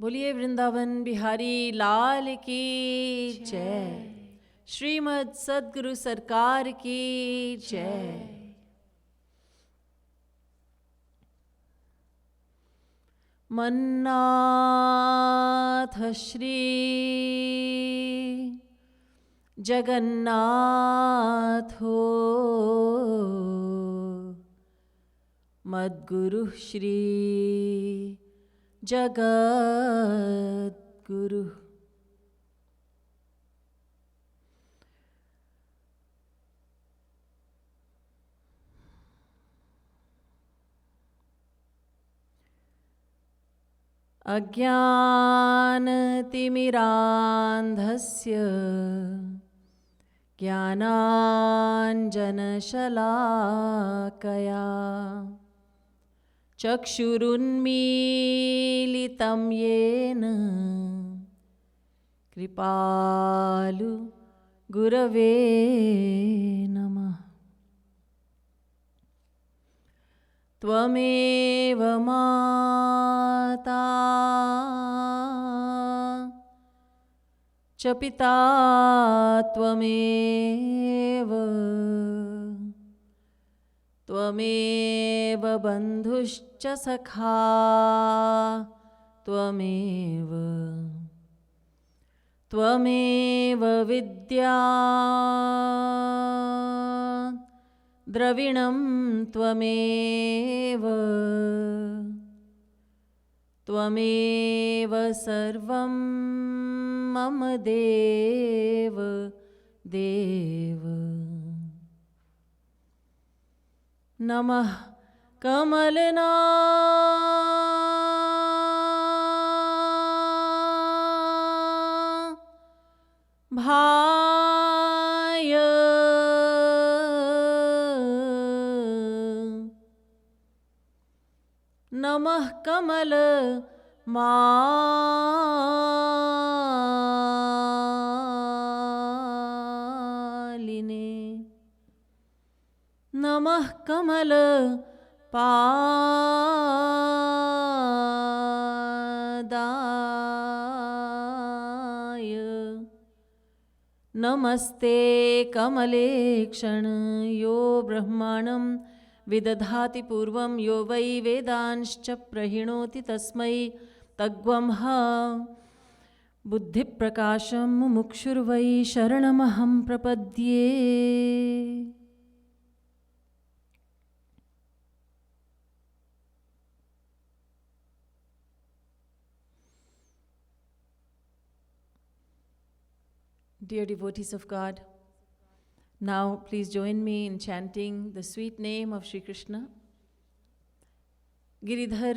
बोलिए वृंदावन बिहारी लाल की जय। श्रीमद् सद्गुरु सरकार की जय। मन्नाथ श्री जगन्नाथो मद्गुरु श्री जगद्गुरु। अज्ञानतिमिरान्धस्य ज्ञानाञ्जनशलाकया चक्षुरुन्मीलितं येन कृपालु गुरवे नमः। त्वमेव माता च पिता त्वमेव त्वमेव बन्धुश्च सखा त्वमेव त्वमेव विद्या द्रविणं त्वमेव त्वमेव सर्वं मम देव देव। नमः कमलना भाय नमः कमल मालिने नमः कमल पादाय नमस्ते कमलेक्षण यो ब्रह्माणं विदधाति पूर्वं यो वै वेदांश्च प्रहिणोति तस्मै तग्वंह बुद्धिप्रकाशं मुमुक्षुर्वै शरणमहं प्रपद्ये। Dear devotees of God, now please join me in chanting the sweet name of Shri Krishna, Giridhar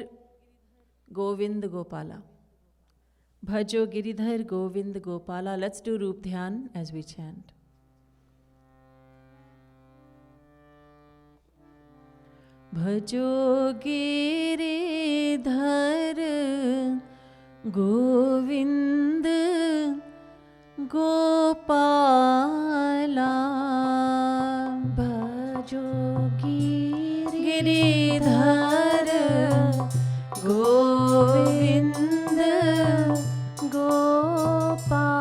Govind Gopala. Bhajo Giridhar Govind Gopala. Let's do Roop Dhyan as we chant. Bhajo Giridhar Govind Gopala. Bhajo Giridhar Govind Gopala.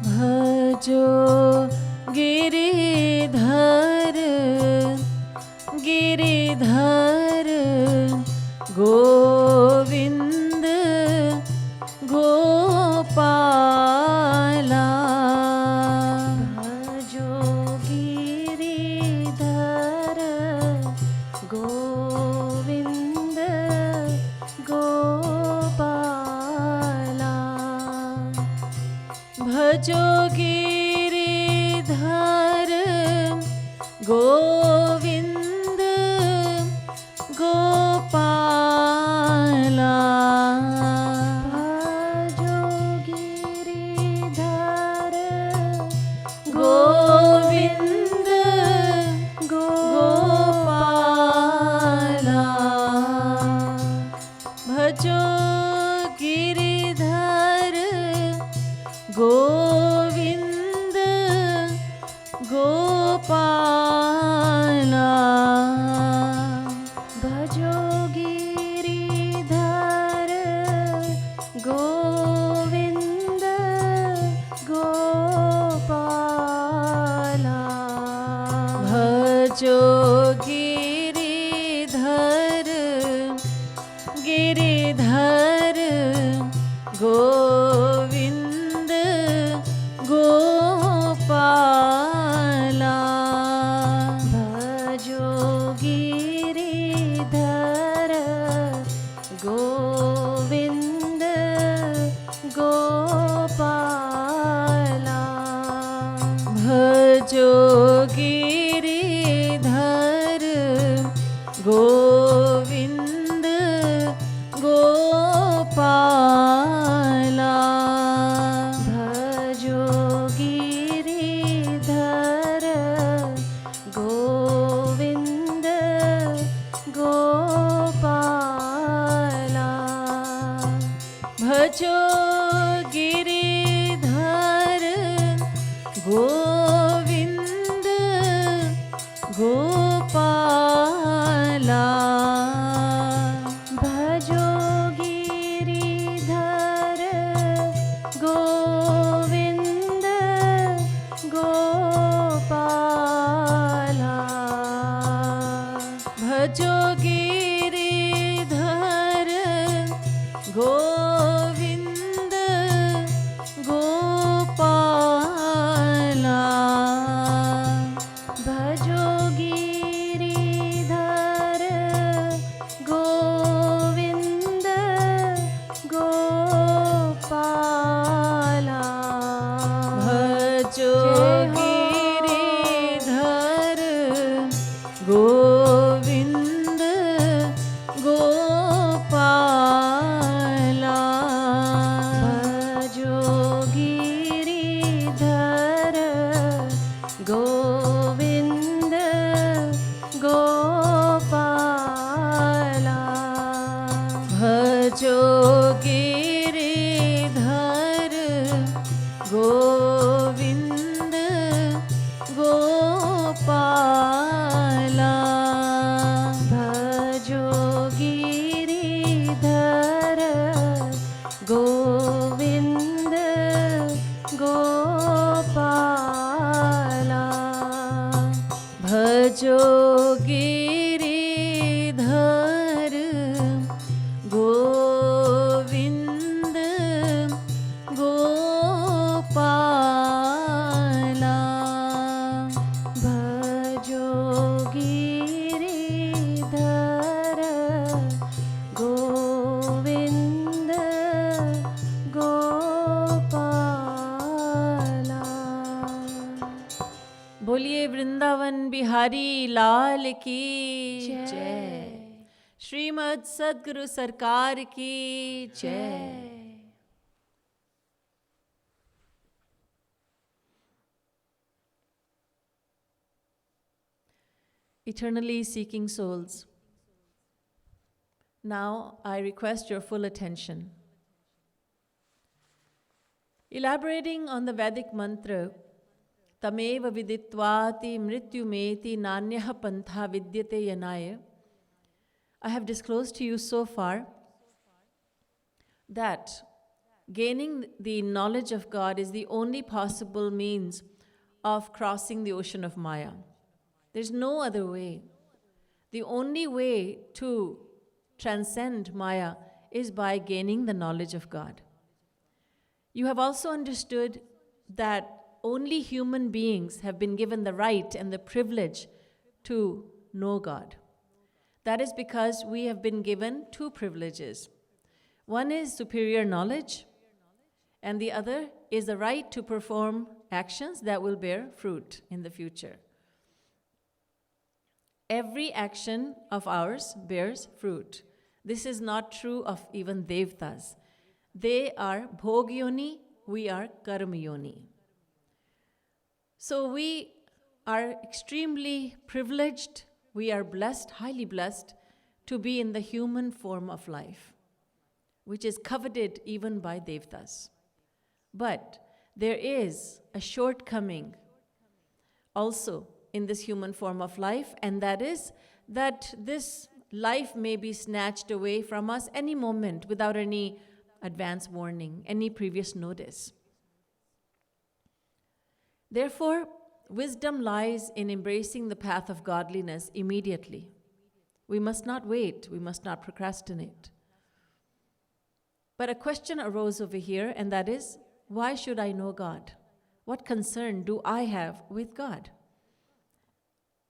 Bhajo Giridhar Giridhar Govind Gopala. Bhajo Giridhar Govind Gopala. Bhajo Giridhar Govind Gopala. Govind Gopala. Bhajo Giridhar Govind भजो गिरिधर गोविंद गोपाला भजो गिरिधर गोविंद गोपाला भजो गिरिधर गोविंद गोपाला भजो गिरिधर गोविंद गोपाला। बोलिए वृंदावन बिहारी लाल की जय। श्रीमद् सद्गुरु सरकार की जय। Eternally seeking souls, now I request your full attention. Elaborating on the Vedic mantra, Tameva viditvati mrityumeti nanyah pantha vidyate yanaya, I have disclosed to you so far that gaining the knowledge of God is the only possible means of crossing the ocean of Maya. There's no other way. The only way to transcend Maya is by gaining the knowledge of God. You have also understood that only human beings have been given the right and the privilege to know God. That is because we have been given two privileges. One is superior knowledge, and the other is the right to perform actions that will bear fruit in the future. Every action of ours bears fruit. This is not true of even devtas. They are bhogyoni, we are karmayoni. So we are extremely privileged, we are blessed, highly blessed, to be in the human form of life, which is coveted even by devtas. But there is a shortcoming also in this human form of life, and that is that this life may be snatched away from us any moment without any advance warning, any previous notice. Therefore, wisdom lies in embracing the path of godliness immediately. We must not wait, we must not procrastinate. But a question arose over here, and that is, why should I know God? What concern do I have with God?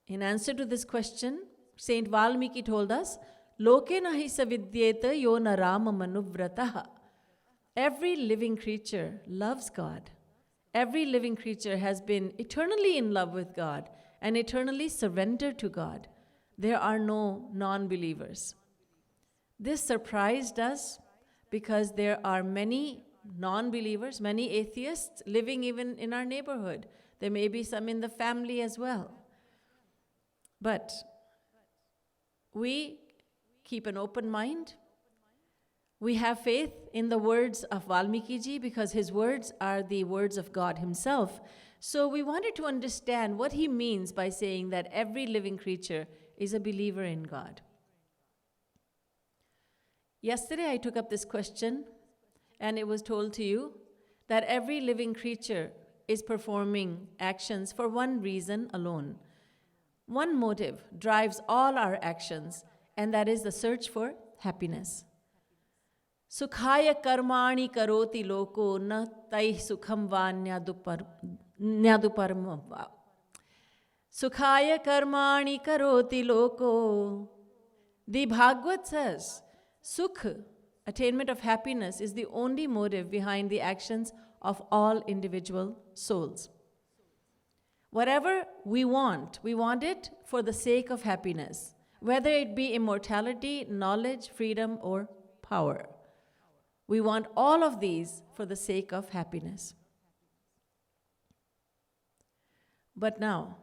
In answer to this question, Saint Valmiki told us, Loke nahi savidyeta yo narama manuvrataha. Every living creature loves God. Every living creature has been eternally in love with God and eternally surrendered to God. There are no non-believers. This surprised us because there are many non-believers, many atheists living even in our neighborhood. There may be some in the family as well. But we keep an open mind. We have faith in the words of Valmiki ji because his words are the words of God himself. So we wanted to understand what he means by saying that every living creature is a believer in God. Yesterday I took up this question, and it was told to you that every living creature is performing actions for one reason alone. One motive drives all our actions, and that is the search for happiness. Sukhaya karmani karoti loko na tai sukham va nyaduparam va. Sukhaya karmani karoti loko. The Bhagavad says, Sukh, attainment of happiness, is the only motive behind the actions of all individual souls. Whatever we want it for the sake of happiness, whether it be immortality, knowledge, freedom, or power. We want all of these for the sake of happiness. But now,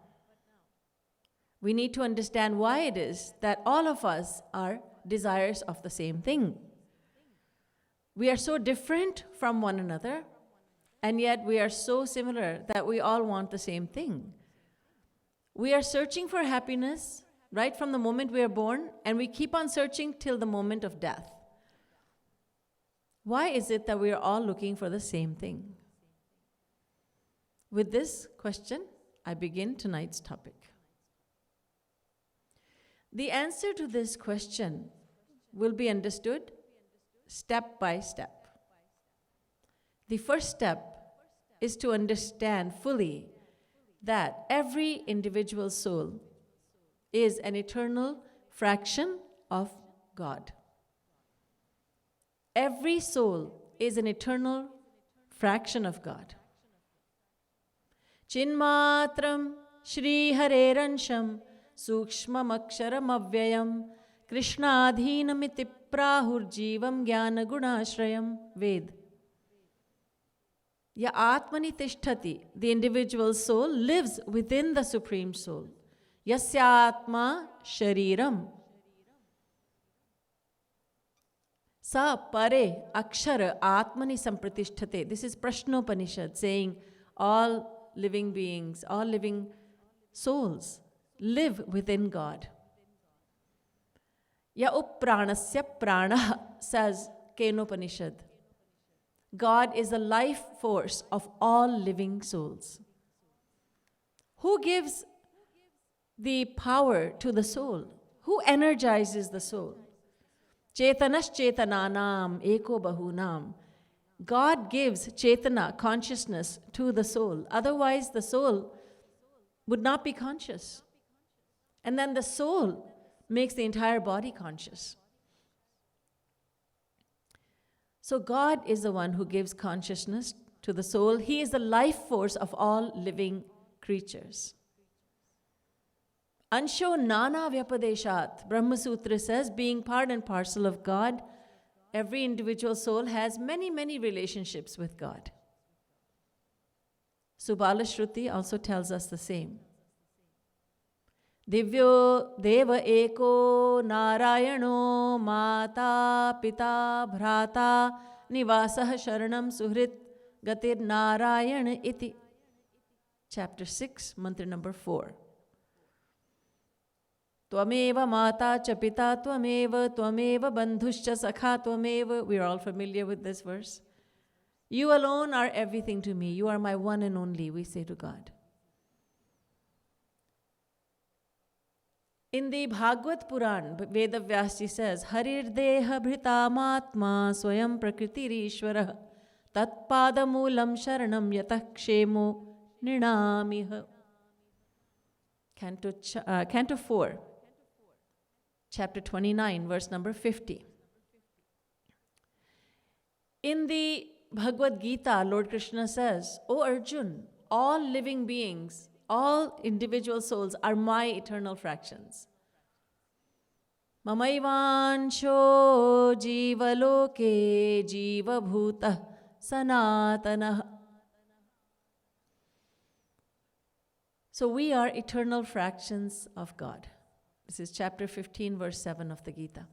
we need to understand why it is that all of us are desirous of the same thing. We are so different from one another, and yet we are so similar that we all want the same thing. We are searching for happiness right from the moment we are born, and we keep on searching till the moment of death. Why is it that we are all looking for the same thing? With this question, I begin tonight's topic. The answer to this question will be understood step by step. The first step is to understand fully that every individual soul is an eternal fraction of God. Every soul is an eternal fraction of God. Chinmatram Shri Hareransham Sukshmam Aksharam Avyayam Krishnadhinamiti Prahurjivam Jnana Gunashrayam. Ved. Ya Atmani Tishtati, the individual soul lives within the Supreme Soul. Yasyatma Shariram. Sa Pare Akshara Atmani Sampratishthate. This is Prashnopanishad saying all living beings, all living souls live within God. Ya Uppranasya Prana, says Kenopanishad. God is the life force of all living souls. Who gives the power to the soul? Who energizes the soul? Chetanas chetananam eko bahunam. God gives chetana, consciousness, to the soul. Otherwise, the soul would not be conscious. And then the soul makes the entire body conscious. So God is the one who gives consciousness to the soul. He is the life force of all living creatures. Ansho Nana Vyapadeshat, Brahma Sutra says, being part and parcel of God, every individual soul has many, many relationships with God. Subala Shruti also tells us the same. Divyo Deva Eko Narayano Mata Pita Bhrata Nivasah Sharanam Suhrit Gatir Narayana Iti. Chapter 6, mantra number 4. Tvameva Mata Cha Pita Tvameva Bandhuscha Sakha Tvameva. We are all familiar with this verse. You alone are everything to me. You are my one and only, we say to God. In the Bhagavad Puran, Veda Vyasji says, Harir Deha Bhritamatma Swayam Prakriti Ishwara Tatpada Moolam Sharanam Yatah Kshemo Nirnamiha. Canto 4, chapter 29, verse number 50. In the Bhagavad Gita, Lord Krishna says, O Arjun, all living beings, all individual souls are my eternal fractions. Mamaivansho jivaloke jivabhuta sanatana. So we are eternal fractions of God. This is chapter 15, verse 7 of the Gita.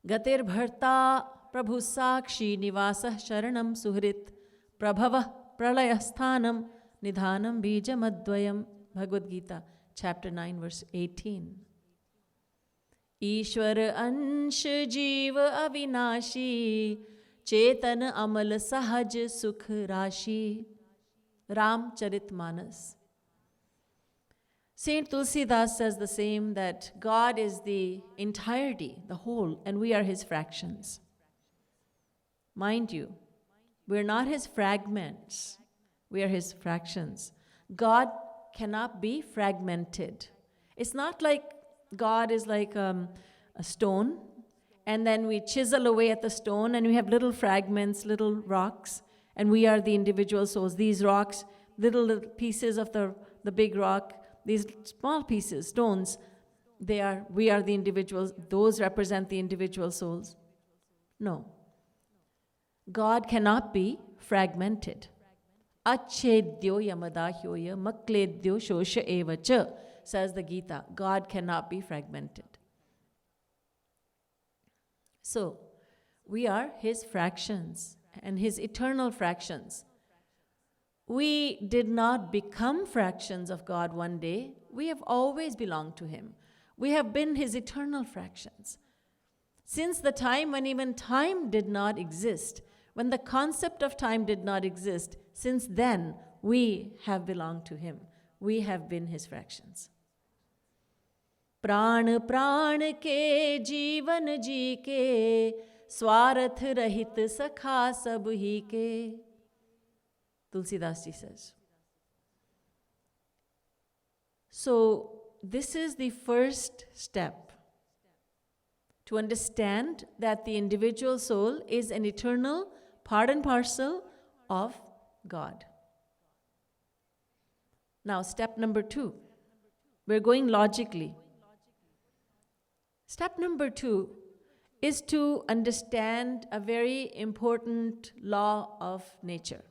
Gatir bharta prabhu sakshi nivasah sharanam suhrit prabhava pralayasthanam nidhanam bijamadvayam. Bhagavad Gita, chapter 9, verse 18. Ishwar ansh jeeva avinashi chetan amal sahaj sukh rashi. Ram Charit Manas. Saint Tulsidas says the same, that God is the entirety, the whole, and we are his fractions. Mind you, we're not his fragments, we are his fractions. God cannot be fragmented. It's not like God is like a stone, and then we chisel away at the stone and we have little fragments, little rocks, and we are the individual souls. These rocks, little pieces of the big rock, these small pieces, stones, we are the individuals. Those represent the individual souls. No. God cannot be fragmented. Achedyo yamadahyoya makledyo shosha evacha, says the Gita. God cannot be fragmented. So, we are His fractions and His eternal fractions. We did not become fractions of God one day. We have always belonged to Him. We have been His eternal fractions. Since the time when even time did not exist, when the concept of time did not exist, since then we have belonged to Him. We have been His fractions. प्राण प्राण के जीवन जी के स्वार्थ रहित सखा सब ही के. Tulsidas ji says. So, this is the first step to understand that the individual soul is an eternal part and parcel of God. Now, step number 2. We're going logically. Step number 2 is to understand a very important law of nature.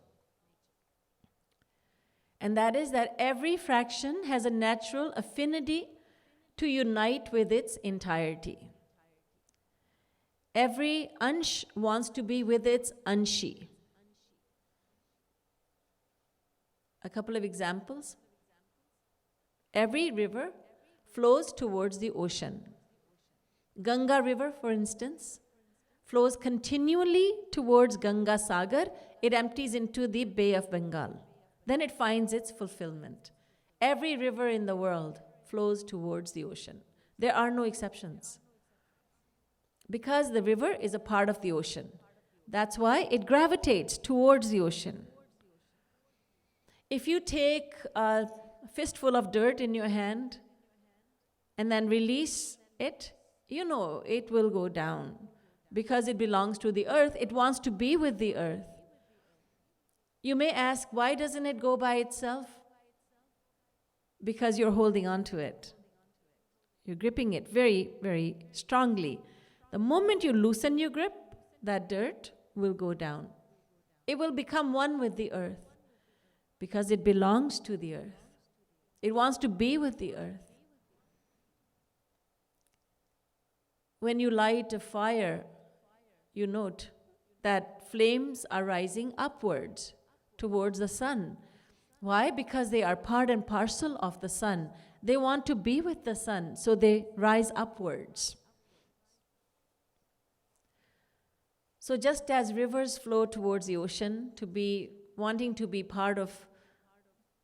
And that is that every fraction has a natural affinity to unite with its entirety. Every ansh wants to be with its anshi. A couple of examples. Every river flows towards the ocean. Ganga River, for instance, flows continually towards Ganga Sagar. It empties into the Bay of Bengal. Then it finds its fulfillment. Every river in the world flows towards the ocean. There are no exceptions. Because the river is a part of the ocean. That's why it gravitates towards the ocean. If you take a fistful of dirt in your hand and then release it, you know it will go down. Because it belongs to the earth, it wants to be with the earth. You may ask, why doesn't it go by itself? Because you're holding on to it. You're gripping it very, very strongly. The moment you loosen your grip, that dirt will go down. It will become one with the earth because it belongs to the earth. It wants to be with the earth. When you light a fire, you note that flames are rising upwards towards the sun. Why? Because they are part and parcel of the sun. They want to be with the sun, so they rise upwards. So just as rivers flow towards the ocean, wanting to be part of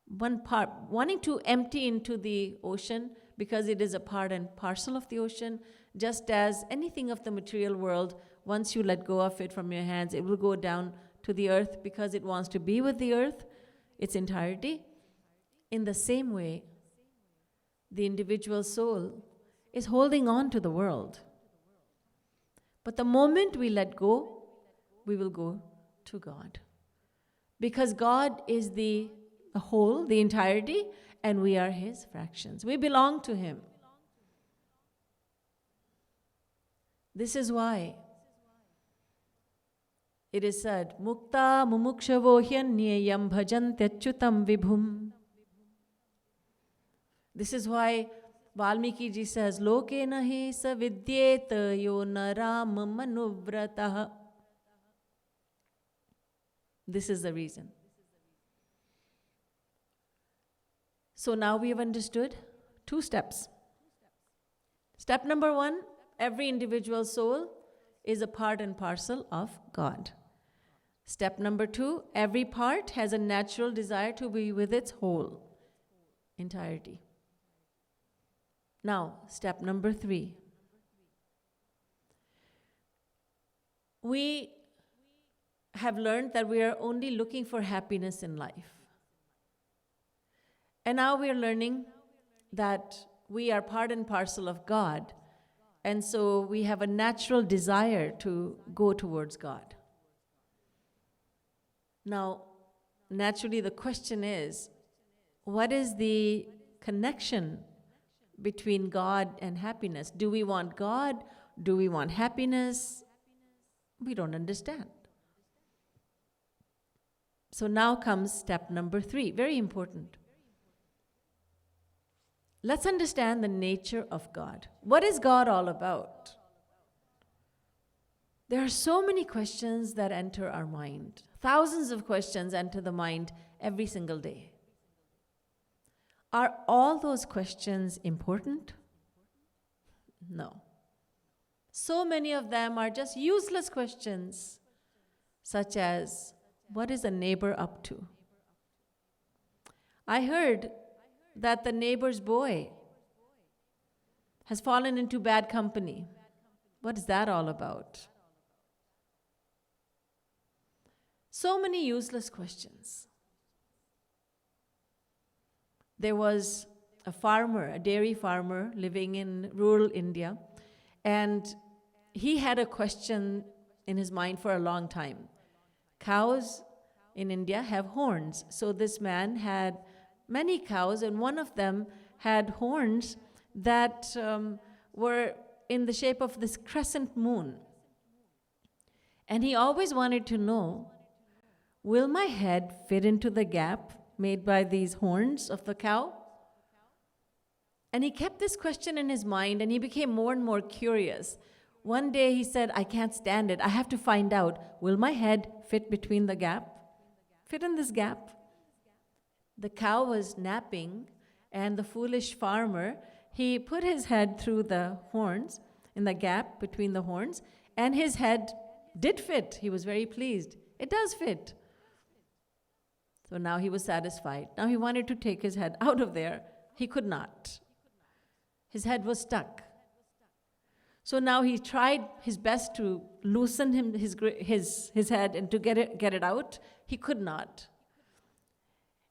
one part, wanting to empty into the ocean because it is a part and parcel of the ocean, just as anything of the material world, once you let go of it from your hands, it will go down to the earth because it wants to be with the earth, its entirety. In the same way, the individual soul is holding on to the world. But the moment we let go, we will go to God. Because God is the whole, the entirety, and we are His fractions. We belong to Him. This is why it is said, Mukta mumukshavo hyanyayam bhajantyachyutam vibhum. This is why Valmiki ji says, Loke nahi sa vidyeta yo naram manuvratah. This is the reason. So now we have understood 2 steps. Step number 1, every individual soul is a part and parcel of God. Step number 2, every part has a natural desire to be with its whole entirety. Now, step number 3. We have learned that we are only looking for happiness in life. And now we are learning that we are part and parcel of God. And so we have a natural desire to go towards God. Now, naturally the question is, what is the connection between God and happiness? Do we want God? Do we want happiness? We don't understand. So now comes step number 3, very important. Let's understand the nature of God. What is God all about? There are so many questions that enter our mind. Thousands of questions enter the mind every single day. Are all those questions important? No. So many of them are just useless questions, such as, what is a neighbor up to? I heard that the neighbor's boy has fallen into bad company. What is that all about? So many useless questions. There was a farmer, a dairy farmer living in rural India, and he had a question in his mind for a long time. Cows in India have horns. So this man had many cows, and one of them had horns that were in the shape of this crescent moon. And he always wanted to know, will my head fit into the gap made by these horns of the cow? And he kept this question in his mind, and he became more and more curious. One day he said, I can't stand it. I have to find out, will my head fit between the gap? Fit in this gap? The cow was napping, and the foolish farmer, he put his head through the horns, in the gap between the horns, and his head did fit. He was very pleased. It does fit. So now he was satisfied. Now he wanted to take his head out of there. He could not. His head was stuck. So now he tried his best to loosen his head and to get it out. He could not.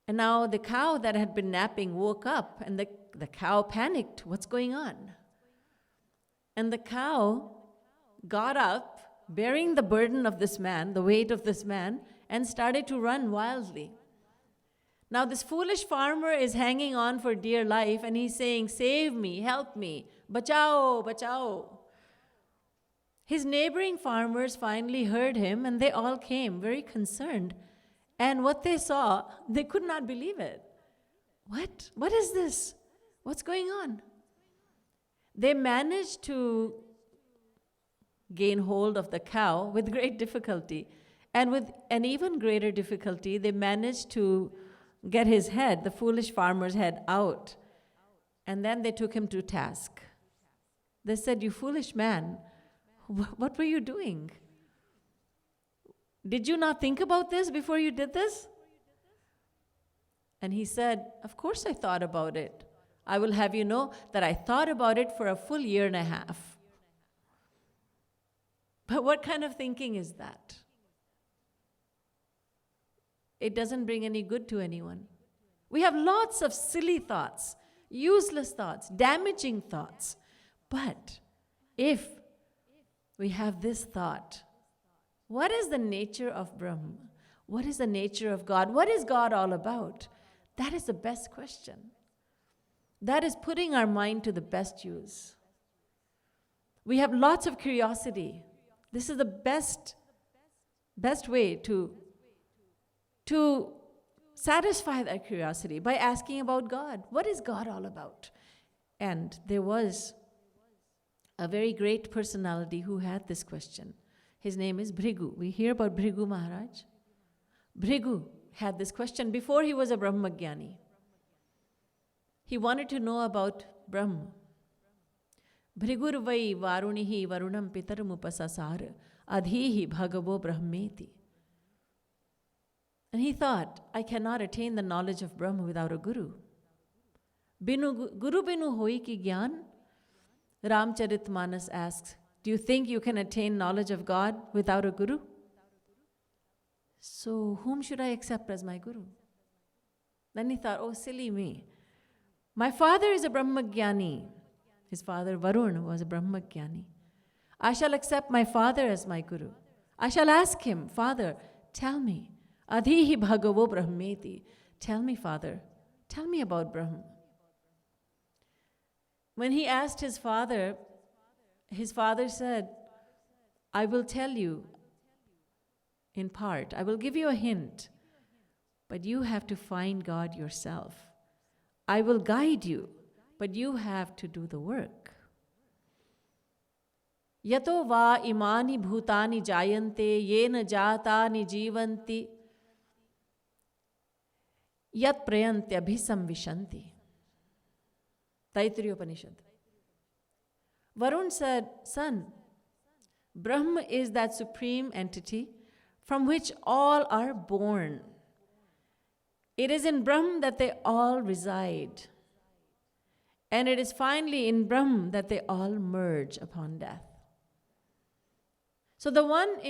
And now the cow that had been napping woke up, and the cow panicked. What's going on? And the cow got up, bearing the burden of this man, the weight of this man, and started to run wildly. Now this foolish farmer is hanging on for dear life, and he's saying, save me, help me, bachao, bachao. His neighboring farmers finally heard him, and they all came very concerned. And what they saw, they could not believe it. What? What is this? What's going on? They managed to gain hold of the cow with great difficulty. And with an even greater difficulty, they managed to get his head, the foolish farmer's head, out. And then they took him to task. They said, you foolish man, what were you doing? Did you not think about this before you did this? And he said, of course I thought about it. I will have you know that I thought about it for a full 1.5 years. But what kind of thinking is that? It doesn't bring any good to anyone. We have lots of silly thoughts, useless thoughts, damaging thoughts. But if we have this thought, what is the nature of Brahma? What is the nature of God? What is God all about? That is the best question. That is putting our mind to the best use. We have lots of curiosity. This is the best way to satisfy that curiosity, by asking about God. What is God all about? And there was a very great personality who had this question. His name is Bhrigu. We hear about Bhrigu Maharaj. Bhrigu had this question before he was a Brahmagyani. He wanted to know about Brahma. Bhrigurvai varunihi varunam pitaramupasasara adhihi bhagavo brahmeti. And he thought, I cannot attain the knowledge of Brahma without a guru. Guru binu hoi ki gyan? Ramcharitmanas asks, do you think you can attain knowledge of God without a guru? So whom should I accept as my guru? Then he thought, oh, silly me. My father is a Brahmagyani. His father Varun was a Brahmagyani. I shall accept my father as my guru. I shall ask him, Father, tell me. Adhihi bhagavo brahmeti. Tell me, Father. Tell me about Brahma. When he asked his father said, I will tell you in part. I will give you a hint. But you have to find God yourself. I will guide you, but you have to do the work. Yato va imani bhutani jayante yena jatani jivanti yat prayanti abhisamvishanti. Taittiriya Upanishad. Varun said, son, Brahma is that supreme entity from which all are born. It is in Brahma that they all reside. And it is finally in Brahma that they all merge upon death. So the one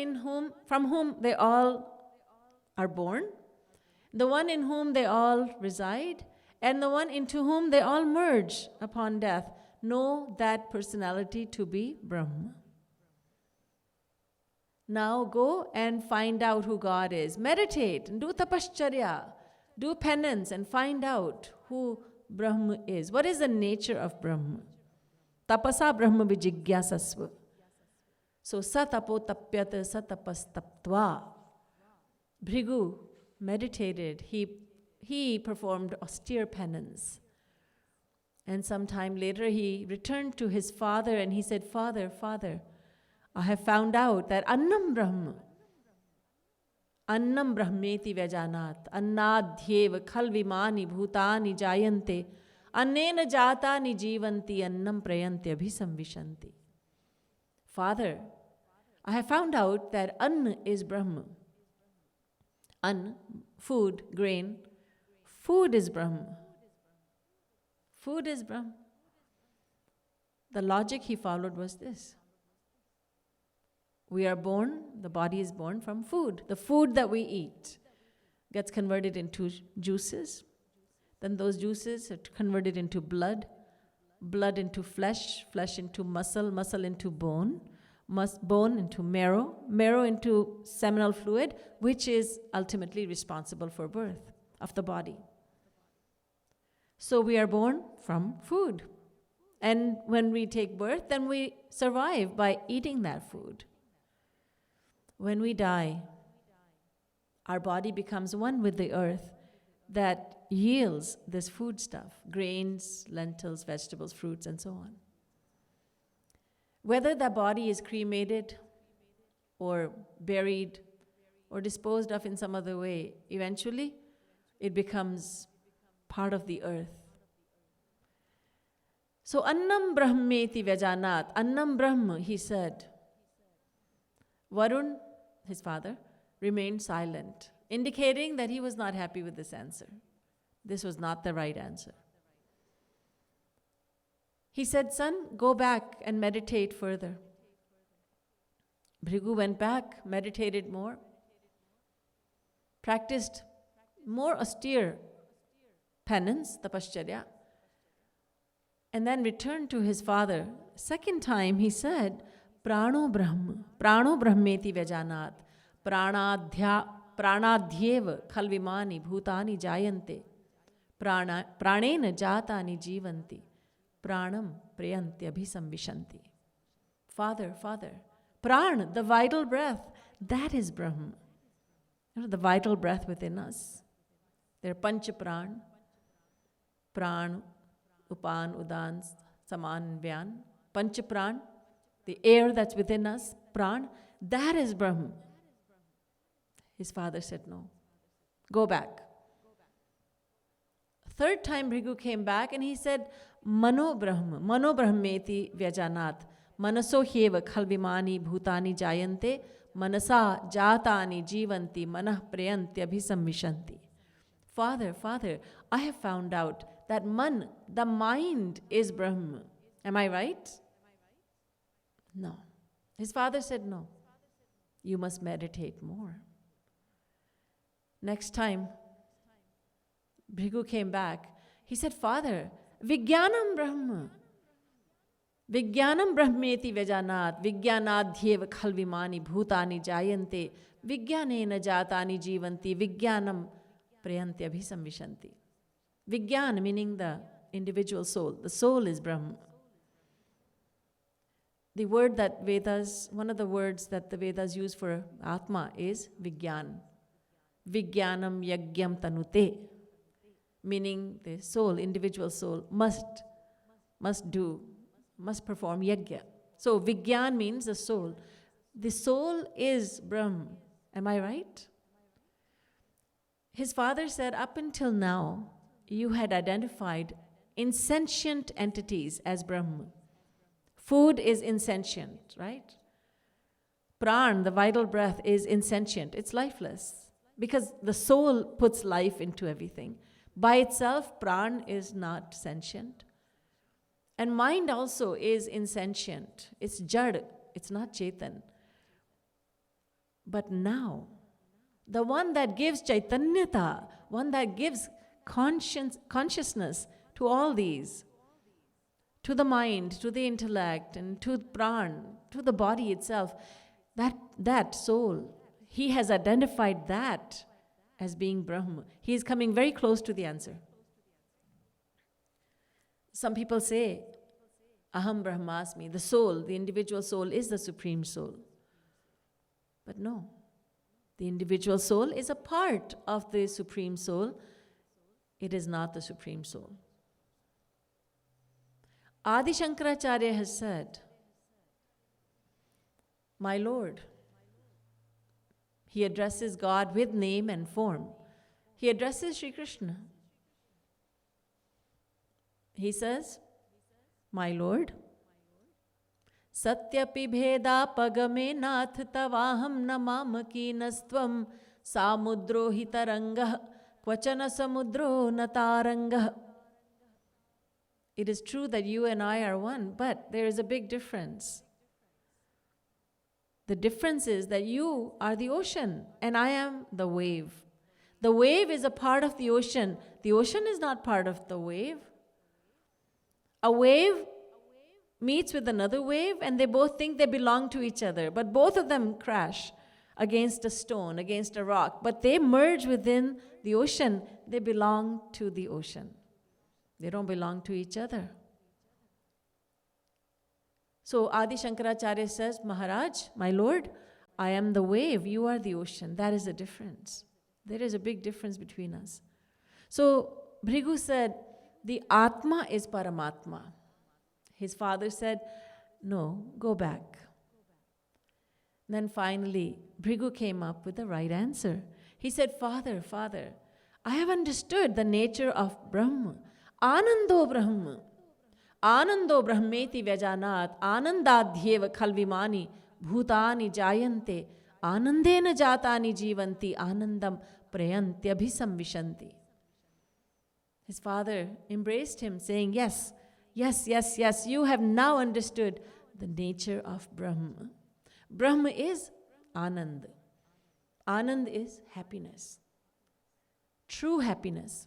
from whom they all are born, the one in whom they all reside, and the one into whom they all merge upon death, know that personality to be Brahma. Now go and find out who God is. Meditate and do tapascharya, do penance and find out who Brahma is. What is the nature of Brahma? Tapasa Brahma vijigyasasva. So satapo tapyat satapas taptva. Bhrigu meditated. He performed austere penance. And sometime later he returned to his father and he said, Father, I have found out that Annam Brahmeti Vajanat, Annadhyeva Khalvimani Bhutani Jayante, Annena Jatani Jivanti, Annam Prayanti Abhisamvishanti. Father, I have found out that Anna is Brahma. Anna, food, grain. Food is Brahma. Food is Brahma. The logic he followed was this. We are born, the body is born from food. The food that we eat gets converted into juices. Then those juices are converted into blood, blood into flesh, flesh into muscle, muscle into bone, bone into marrow, marrow into seminal fluid, which is ultimately responsible for birth of the body. So we are born from food. And when we take birth, then we survive by eating that food. When we die, our body becomes one with the earth that yields this food stuff, grains, lentils, vegetables, fruits, and so on. Whether the body is cremated or buried or disposed of in some other way, eventually it becomes part of the earth. So Annam Brahmeti Vajanat, Annam Brahma, he said. Varun, his father, remained silent, indicating that he was not happy with this answer. This was not the right answer. He said, son, go back and meditate further. Bhrigu went back, meditated more, practiced more austere penance, tapascharya, and then returned to his father. Second time he said, Prano Brahmeti Vajanat, Pranadhyeva Khalvimani Bhutani Jayante, Pranena Jatani Jivanti, Pranam Prayanti Abhisamvishanti. Father, Pran, the vital breath, that is Brahma. You know, the vital breath within us. There are Pancha Pran, Pran, Upan, Udan, Saman, Vyan. Pancha Pran, the air that's within us, Pran, that is Brahma. His father said, no, go back. Third time Bhrigu came back and he said, Mano Brahmeti Vyajanat, Manaso Heva Khalvimani Bhutani Jayante, Manasa Jatani Jivanti, Manah Prayanti Abhisamvishanti. Father, I have found out that the mind is Brahma. Am I right? No. His father said, no. You must meditate more. Next time, Bhrigu came back. He said, Father, Vijnanam Brahma. Vijnanam Brahmeti Vajanat. Vijnanadhyeva Khalvimani Bhutani Jayante. Vijnanena Jatani Jivanti. Vijnanam Prayanti Abhisamvishanti. Vijnana meaning the individual soul. The soul is Brahma. The word that Vedas, one of the words that the Vedas use for Atma is Vijnan. Vijnanam Yagyam Tanute. Meaning the soul, individual soul, must perform yajna. So Vigyan means the soul. The soul is Brahm. Am I right? His father said, up until now, you had identified insentient entities as Brahma. Food is insentient, right? Pran, the vital breath, is insentient. It's lifeless because the soul puts life into everything. By itself, pran is not sentient. And mind also is insentient. It's jad, it's not chetan. But now, the one that gives chaitanyata, one that gives consciousness to all these, to the mind, to the intellect, and to pran, to the body itself, that soul, he has identified that as being Brahma. He is coming very close to the answer. Some people say, Aham Brahmasmi, the soul, the individual soul is the supreme soul. But no, the individual soul is a part of the supreme soul. It is not the supreme soul. Adi Shankaracharya has said, my Lord. He addresses God with name and form. He addresses Sri Krishna. He says, my Lord, Satyapi bheda pagame nath tavaham namamaki nastvam samudro hitarangah kvachana samudro natarangah. It is true that you and I are one, but there is a big difference. The difference is that you are the ocean and I am the wave. The wave is a part of the ocean. The ocean is not part of the wave. A wave meets with another wave and they both think they belong to each other, but both of them crash against a stone, against a rock, but they merge within the ocean. They belong to the ocean. They don't belong to each other. So Adi Shankaracharya says, Maharaj, my Lord, I am the wave, you are the ocean. That is the difference. There is a big difference between us. So Bhrigu said, the Atma is Paramatma. His father said, no, go back. Then finally, Bhrigu came up with the right answer. He said, Father, I have understood the nature of Brahma. Anando Brahma. Anando Brahmeti Vyajanat. Anandadhyeva khalvimani. Bhutani jayante. Anandena jatani jivanti. Anandam prayantyabhisamvishanti. His father embraced him, saying, yes, you have now understood the nature of Brahma. Brahma is Anand. Anand is happiness. True happiness.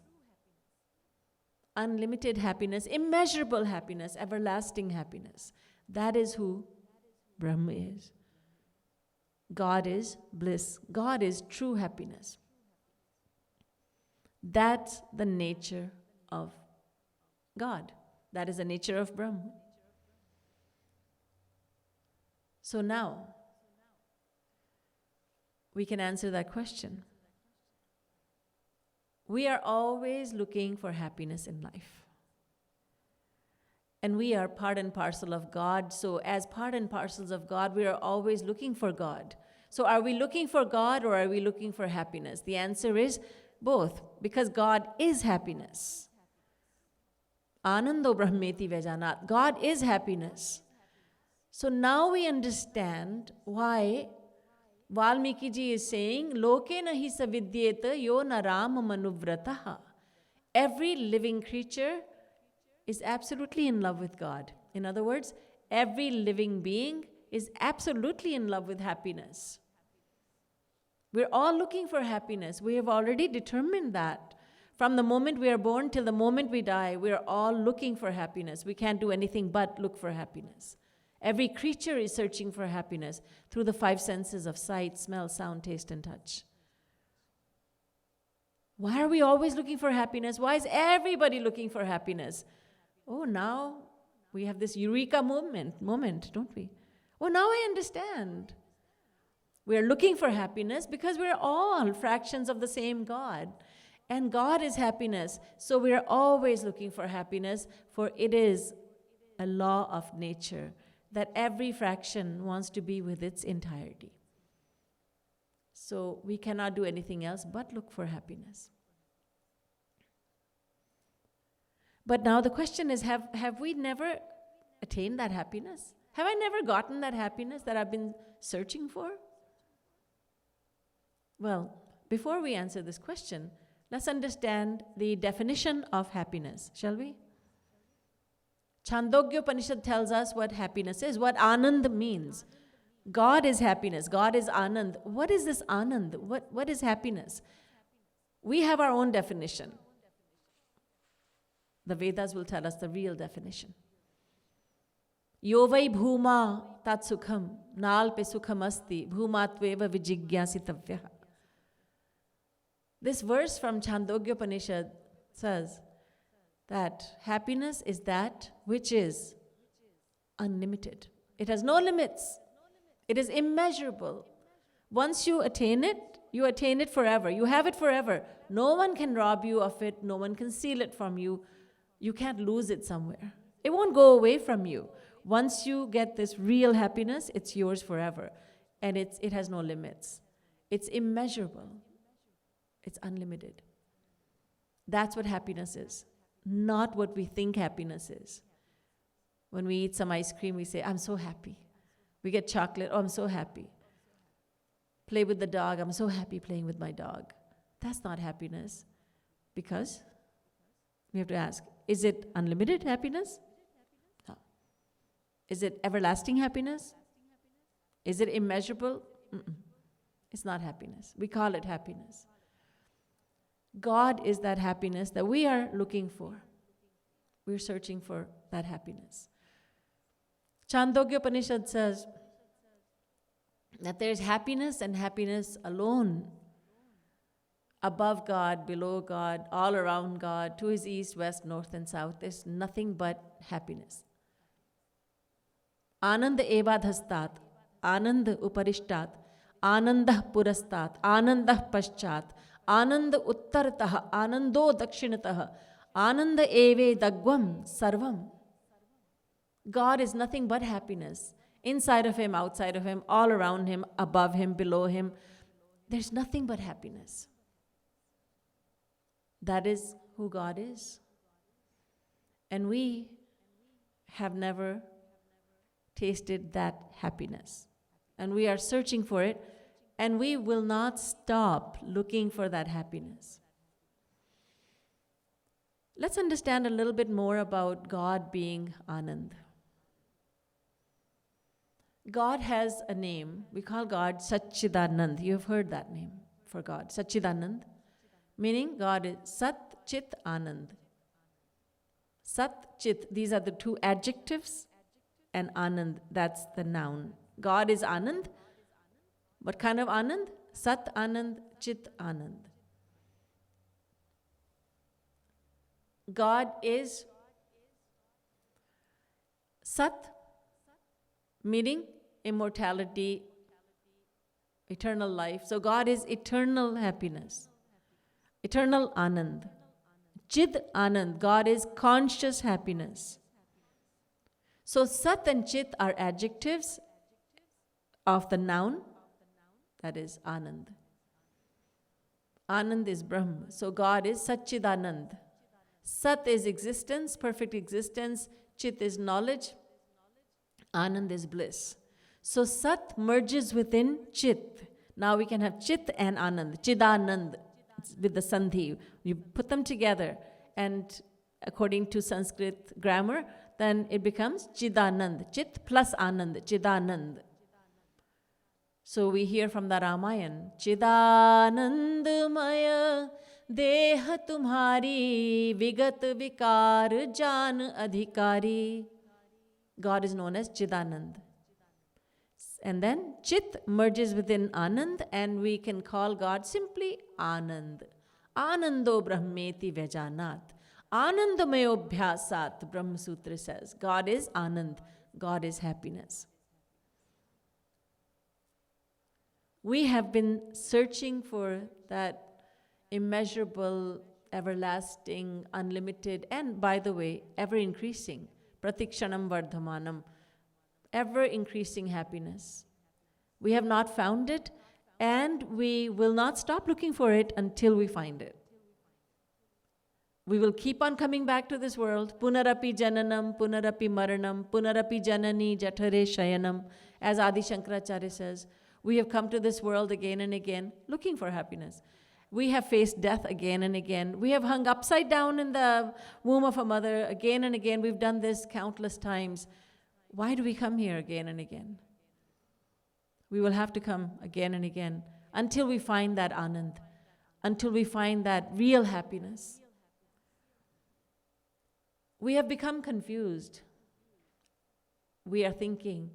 Unlimited happiness, immeasurable happiness, everlasting happiness. That is who Brahma is. God is bliss. God is true happiness. That's the nature of God. That is the nature of Brahma. So now, we can answer that question. We are always looking for happiness in life. And we are part and parcel of God. So as part and parcels of God, we are always looking for God. So are we looking for God or are we looking for happiness? The answer is both, because God is happiness. Anando Brahmeti Vyajanat. God is happiness. So now we understand why Valmiki ji is saying, Loke nahi savidyeta yo naram manuvrataha. Every living creature is absolutely in love with God. In other words, every living being is absolutely in love with happiness. We're all looking for happiness. We have already determined that. From the moment we are born till the moment we die, we are all looking for happiness. We can't do anything but look for happiness. Every creature is searching for happiness through the five senses of sight, smell, sound, taste, and touch. Why are we always looking for happiness? Why is everybody looking for happiness? Oh, now we have this eureka moment, don't we? Oh, now I understand. We are looking for happiness because we are all fractions of the same God. And God is happiness. So we are always looking for happiness, for it is a law of nature that every fraction wants to be with its entirety. So we cannot do anything else but look for happiness. But now the question is, have we never attained that happiness? Have I never gotten that happiness that I've been searching for? Well, before we answer this question, let's understand the definition of happiness, shall we? Chandogya Upanishad tells us what happiness is, what Anand means. God is happiness. God is Anand. What is this Anand? What is happiness? We have our own definition. The Vedas will tell us the real definition. Yovai bhuma tat sukham, nal pe sukham asti, bhumatveva vijigyasitavya. This verse from Chandogya Upanishad says that happiness is that which is unlimited. It has no limits. It is immeasurable. Once you attain it forever. You have it forever. No one can rob you of it. No one can steal it from you. You can't lose it somewhere. It won't go away from you. Once you get this real happiness, it's yours forever. And it has no limits. It's immeasurable. It's unlimited. That's what happiness is, not what we think happiness is. When we eat some ice cream, we say, I'm so happy. We get chocolate, oh, I'm so happy. Play with the dog, I'm so happy playing with my dog. That's not happiness. Because we have to ask, is it unlimited happiness? No. Is it everlasting happiness? Is it immeasurable? Mm-mm. It's not happiness. We call it happiness. God is that happiness that we are looking for. We're searching for that happiness. Chandogya Upanishad says that there's happiness and happiness alone. Above God, below God, all around God, to his east, west, north, and south. There's nothing but happiness. Ananda evadhastat, Ananda uparishtat, Ananda purastat, Ananda paschat, Ananda uttartah, Anando dakshinatah, Ananda eve dagvam sarvam. God is nothing but happiness. Inside of him, outside of him, all around him, above him, below him. There's nothing but happiness. That is who God is. And we have never tasted that happiness. And we are searching for it, and we will not stop looking for that happiness. Let's understand a little bit more about God being Anand. God has a name. We call God Satchidanand. You have heard that name for God, Satchidanand. Meaning God is Sat, Chit, Anand. Sat, Chit, these are the two adjectives, and Anand, that's the noun. God is Anand. What kind of Anand? Sat Anand, Chit Anand. God is Sat, meaning immortality, eternal life. So God is eternal happiness. Eternal Anand. Chid Anand. God is conscious happiness. So Sat and Chit are adjectives of the noun, that is Anand. Anand is Brahma. So God is Satchidanand. Sat is existence, perfect existence. Chit is knowledge. Anand is bliss. So Sat merges within Chit. Now we can have Chit and Anand. Chidanand. With the sandhi, you put them together, and according to Sanskrit grammar, then it becomes Chidanand. Chit plus Anand, Chidanand. So we hear from the Ramayana, Chidanandmaya deha tumhari vigat vikar jan adhikari. God is known as Chidanand. And then Chit merges within Anand, and we can call God simply Anand. Anando Brahmeti Vejanat. Anandamayo Bhyasat, Brahma Sutra says. God is Anand. God is happiness. We have been searching for that immeasurable, everlasting, unlimited, and by the way, ever increasing, Pratikshanam Vardhamanam. ever increasing happiness. We have not found it, and we will not stop looking for it until we find it. We will keep on coming back to this world. Punarapi jananam, punarapi maranam, punarapi janani jathare shayanam. As Adi Shankaracharya says, we have come to this world again and again looking for happiness. We have faced death again and again. We have hung upside down in the womb of a mother again and again. We've done this countless times. Why do we come here again and again? We will have to come again and again until we find that anand, until we find that real happiness. We have become confused. We are thinking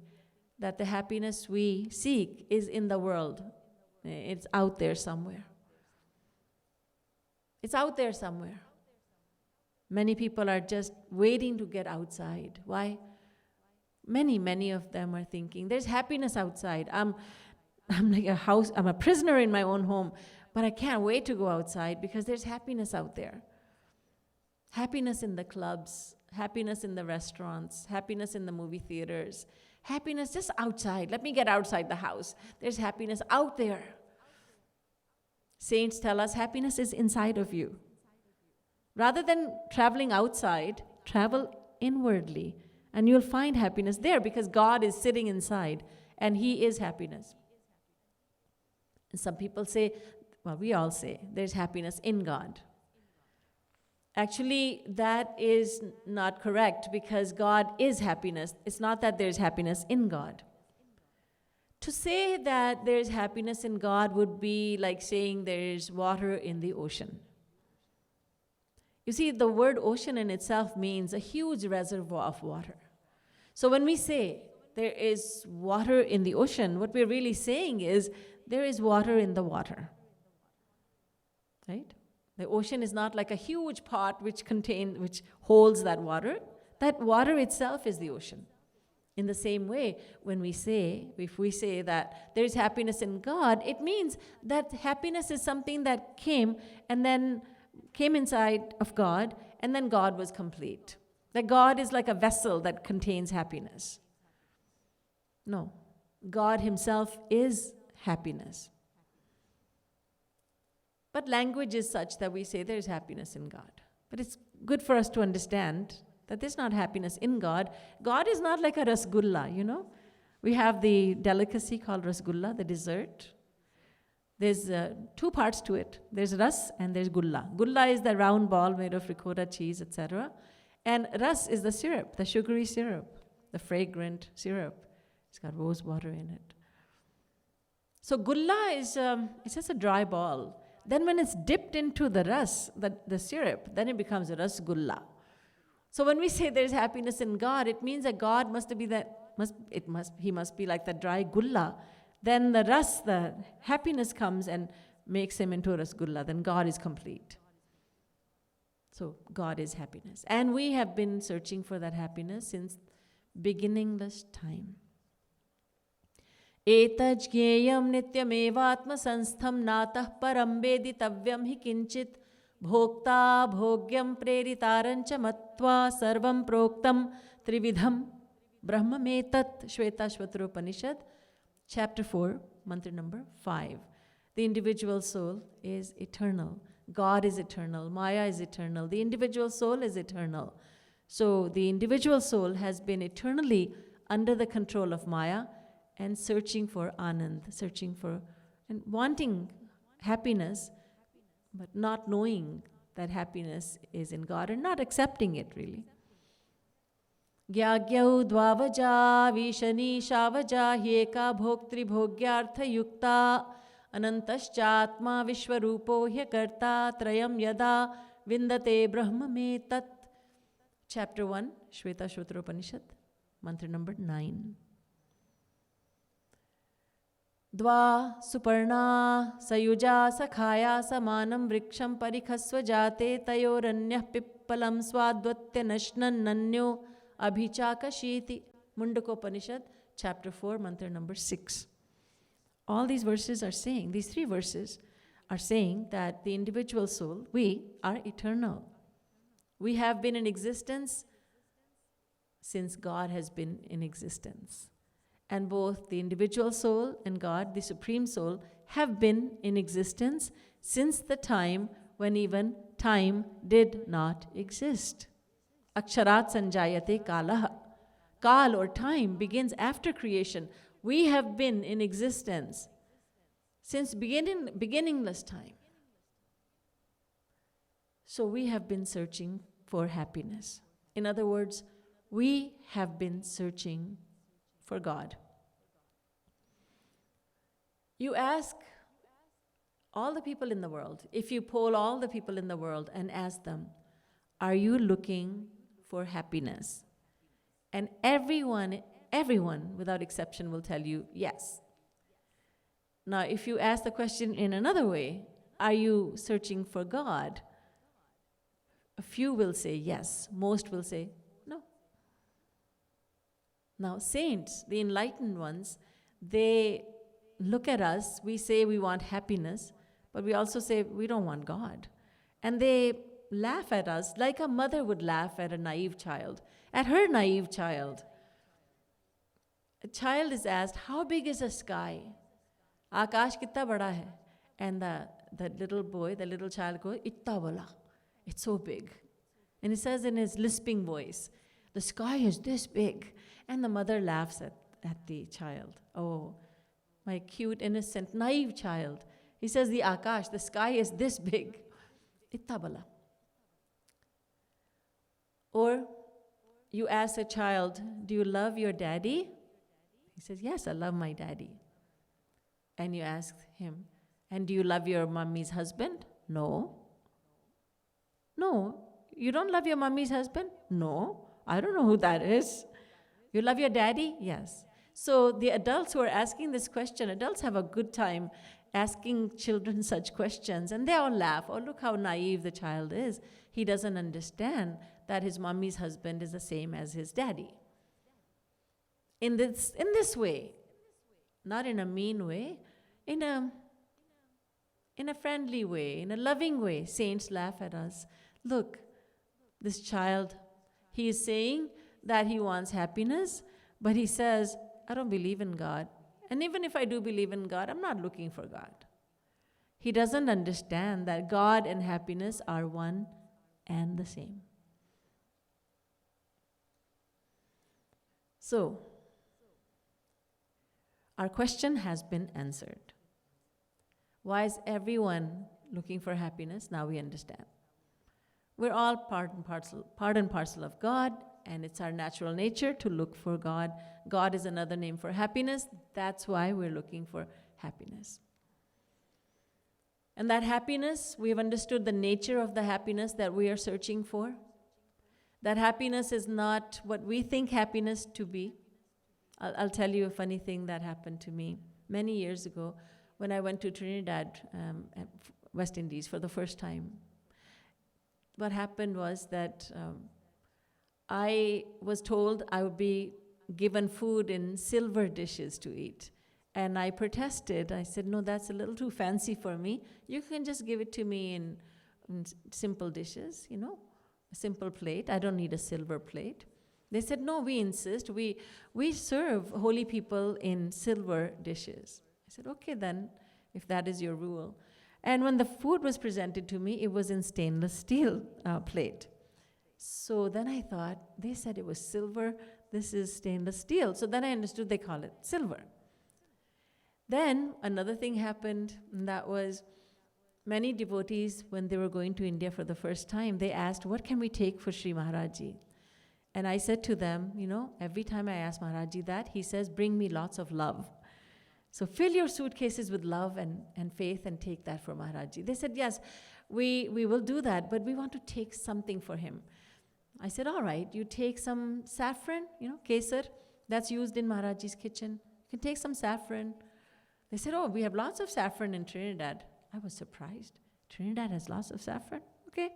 that the happiness we seek is in the world. It's out there somewhere. It's out there somewhere. Many people are just waiting to get outside. Why? Many of them are thinking, there's happiness outside. I'm like I'm a prisoner in my own home, but I can't wait to go outside because there's happiness out there. Happiness in the clubs, happiness in the restaurants, happiness in the movie theaters, happiness just outside. Let me get outside the house. There's happiness out there. Saints tell us happiness is inside of you. Rather than traveling outside, travel inwardly, and you'll find happiness there because God is sitting inside, and He is happiness. And some people say, well, we all say, there's happiness in God. Actually, that is not correct because God is happiness. It's not that there's happiness in God. To say that there's happiness in God would be like saying there's water in the ocean. You see, the word ocean in itself means a huge reservoir of water. So when we say there is water in the ocean, what we're really saying is there is water in the water. Right? The ocean is not like a huge pot which holds that water. That water itself is the ocean. In the same way, if we say that there is happiness in God, it means that happiness is something that came inside of God, and then God was complete. That God is like a vessel that contains happiness. No, God Himself is happiness. But language is such that we say there is happiness in God. But it's good for us to understand that there's not happiness in God. God is not like a rasgulla, you know. We have the delicacy called rasgulla, the dessert. There's two parts to it. There's ras and there's gulla. Gulla is the round ball made of ricotta cheese, etc. And ras is the syrup, the sugary syrup, the fragrant syrup. It's got rose water in it. So gulla is it's just a dry ball. Then when it's dipped into the ras, the syrup, then it becomes a rasgulla. So when we say there's happiness in God, it means that God He must be like the dry gulla. Then the ras, the happiness comes and makes Him into a rasgulla. Then God is complete. So God is happiness. And we have been searching for that happiness since beginningless time. Etaj jneyam nityamevatma sanस्थम natah param veditavyam hi kinchit bhokta bhogyam preritarancha matva sarvam proktam trividham brahmametat. Shvetashvatara Upanishad, chapter 4, mantra number 5. The individual soul is eternal. God is eternal. Maya is eternal. The individual soul is eternal. So the individual soul has been eternally under the control of Maya and searching for anand, searching for and wanting happiness, but not knowing that happiness is in God and not accepting it really. Gyagyau dvavaja vishani shavaja hyeka bhoktri bhogyartha yukta anantaschatma vishwarupo hyakarta trayam yada vindate brahma me tat. Chapter 1, Shvetashvatara Upanishad, mantra number 9. Dva suparna sayuja sakhaya samanam vriksham parikhasva jate tayoranyah pippalam swadvatya nashnan nanyo abhichakashiti. Mundakopanishad, chapter 4, mantra number 6. All these verses are saying, these three verses are saying that the individual soul, we are eternal. We have been in existence since God has been in existence. And both the individual soul and God, the Supreme Soul, have been in existence since the time when even time did not exist. Aksharat sanjayate kalaha. Kal or time begins after creation. We have been in existence since beginningless time. So we have been searching for happiness. In other words, we have been searching for God. You ask all the people in the world, if you poll all the people in the world and ask them, are you looking for happiness? And everyone without exception will tell you yes. Now, if you ask the question in another way, are you searching for God? A few will say yes, most will say no. Now, saints, the enlightened ones, they look at us, we say we want happiness, but we also say we don't want God. And they laugh at us like a mother would laugh at a naive child, at her naive child. A child is asked, how big is the sky? Akash kitta bada hai? And the little boy, the little child goes, itta bala. It's so big. And he says in his lisping voice, the sky is this big. And the mother laughs at the child. Oh, my cute, innocent, naive child. He says, the Akash, the sky is this big. Itta bala. Or you ask a child, do you love your daddy? He says, yes, I love my daddy. And you ask him, and do you love your mummy's husband? No. No, you don't love your mummy's husband? No, I don't know who that is. You love your daddy? Yes. So the adults who are asking this question, adults have a good time asking children such questions, and they all laugh. Oh, look how naive the child is. He doesn't understand that his mummy's husband is the same as his daddy. In this way, not in a mean way, in a friendly way, in a loving way, saints laugh at us. Look, this child, he is saying that he wants happiness, but he says, I don't believe in God. And even if I do believe in God, I'm not looking for God. He doesn't understand that God and happiness are one and the same. So, our question has been answered. Why is everyone looking for happiness? Now we understand. We're all part and parcel of God, and it's our natural nature to look for God. God is another name for happiness. That's why we're looking for happiness. And that happiness, we have understood the nature of the happiness that we are searching for. That happiness is not what we think happiness to be. I'll tell you a funny thing that happened to me many years ago when I went to Trinidad, West Indies, for the first time. What happened was that I was told I would be given food in silver dishes to eat. And I protested. I said, no, that's a little too fancy for me. You can just give it to me in simple dishes, a simple plate. I don't need a silver plate. They said, no, we insist. We serve holy people in silver dishes. I said, okay then, if that is your rule. And when the food was presented to me, it was in stainless steel plate. So then I thought, they said it was silver, this is stainless steel. So then I understood they call it silver. Then another thing happened, and that was many devotees, when they were going to India for the first time, they asked, what can we take for Sri Maharaj-ji? And I said to them, every time I ask Maharaj-ji that, he says, bring me lots of love. So fill your suitcases with love and faith and take that for Maharaj-ji. They said, yes, we will do that, but we want to take something for him. I said, all right, you take some saffron, kesar, that's used in Maharaj-ji's kitchen. You can take some saffron. They said, oh, we have lots of saffron in Trinidad. I was surprised. Trinidad has lots of saffron? Okay.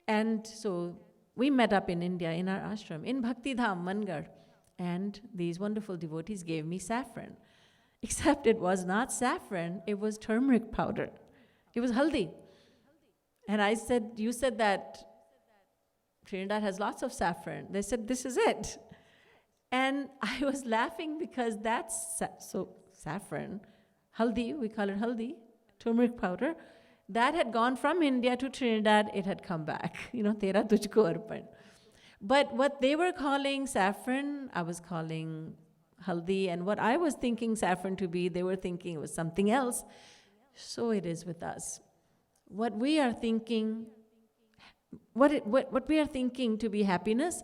And so we met up in India in our ashram, in Bhakti Dham, Mangar, and these wonderful devotees gave me saffron. Except it was not saffron, it was turmeric powder. It was haldi. And I said, you said that Trinidad has lots of saffron. They said, this is it. And I was laughing because that's saffron, haldi, we call it haldi, turmeric powder, that had gone from India to Trinidad, it had come back. Tera tujhko arpan. But what they were calling saffron, I was calling haldi, and what I was thinking saffron to be, they were thinking it was something else. So it is with us. What we are thinking, what we are thinking to be happiness,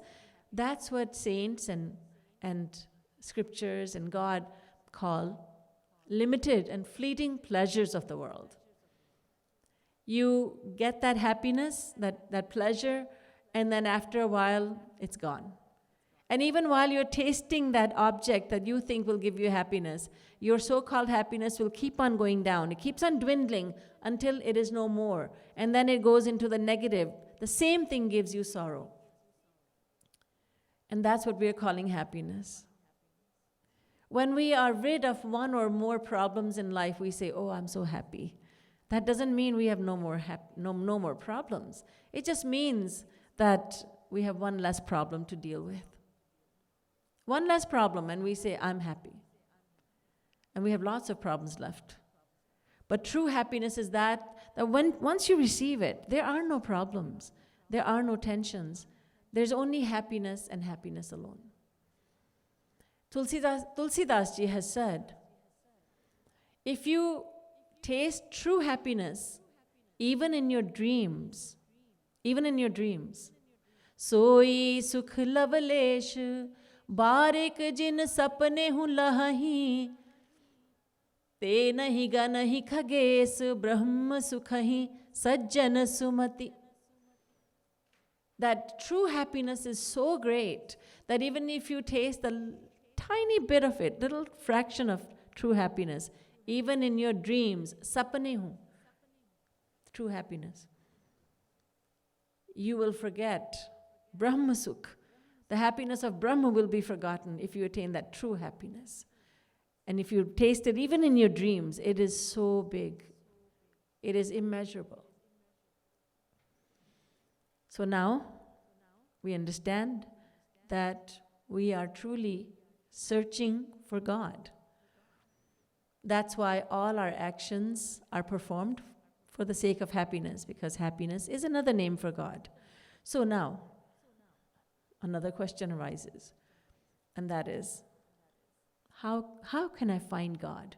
that's what saints and scriptures and God call limited and fleeting pleasures of the world. You get that happiness, that pleasure, and then after a while, it's gone. And even while you're tasting that object that you think will give you happiness, your so-called happiness will keep on going down. It keeps on dwindling until it is no more. And then it goes into the negative. The same thing gives you sorrow. And that's what we're calling happiness. When we are rid of one or more problems in life, we say, oh, I'm so happy. That doesn't mean we have no more problems. It just means that we have one less problem to deal with. One less problem, and we say, I'm happy. And we have lots of problems left. But true happiness is that once you receive it, there are no problems. There are no tensions. There's only happiness and happiness alone. Tulsidas ji has said, if you taste true happiness, even in your dreams, soi sukh lavalesh, barik jin sapne hu lahi, te nahi ga nahi khages, brahm sukhahi, sajjan sumati. That true happiness is so great that even if you taste a tiny bit of it, little fraction of true happiness, even in your dreams, sapne hu, true happiness, you will forget Brahma Sukh. The happiness of Brahma will be forgotten if you attain that true happiness. And if you taste it even in your dreams, it is so big. It is immeasurable. So now we understand that we are truly searching for God. That's why all our actions are performed for the sake of happiness, because happiness is another name for God. So now, another question arises, and that is, how can I find God?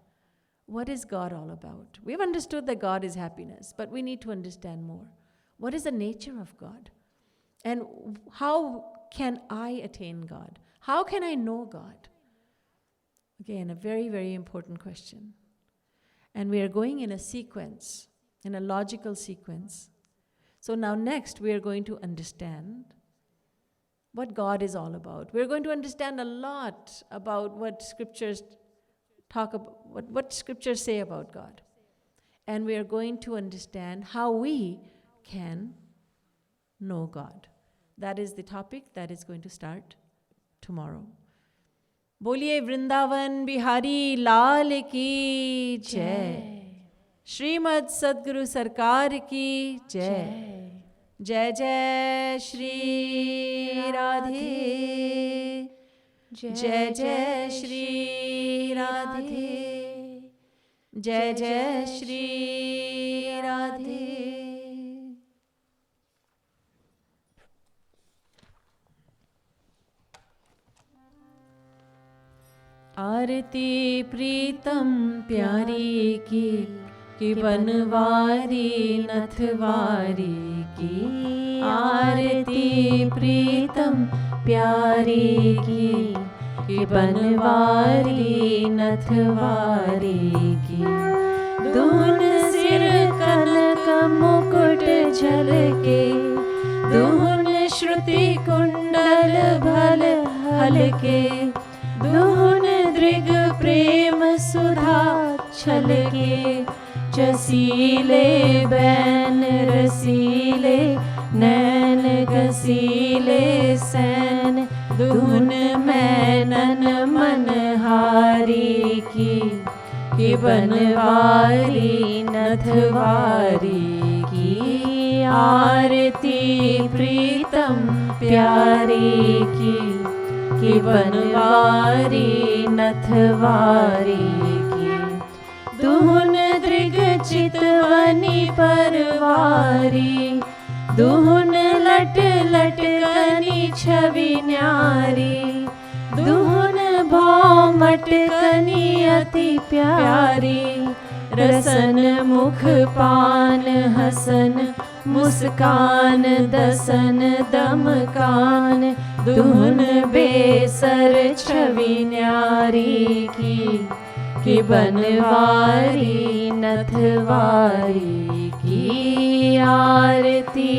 What is God all about? We've understood that God is happiness, but we need to understand more. What is the nature of God? And how can I attain God? How can I know God? Again, a very, very important question. And we are going in a sequence, in a logical sequence. So now next we are going to understand what God is all about. We're going to understand a lot about what scriptures talk about, what scriptures say about God. And we are going to understand how we can know God. That is the topic that is going to start tomorrow. बोलिए वृंदावन बिहारी लाल की जय, श्रीमद् सद्गुरु सरकार की जय, जय जय श्री राधे, जय जय श्री राधे, जय जय श्री राधे. आरती प्रीतम प्यारी की बनवारी नथवारी की, आरती प्रीतम प्यारी की बनवारी नथवारी की. दून सिर कनक मुकुट झलके, दून श्रुति कुंडल भल हलके, दून दृग प्रेम सुधा छलके, जसीले बैन रसीले नैन गसीले सैन, दून मैनन मनहारी की बनवारी नथवारी की. आरती प्रीतम प्यारी की बनवारी नथवारी की। दुहुन दृग चितवनी परवारी, दुहुन लट लट कनी छवि न्यारी, दुहुन भौमट कनी अति प्यारी। रसन मुख पान हसन मुस्कान दसन दमकान, दुहुन बेसर छवि न्यारी की बनवारी नथवारी की। आरती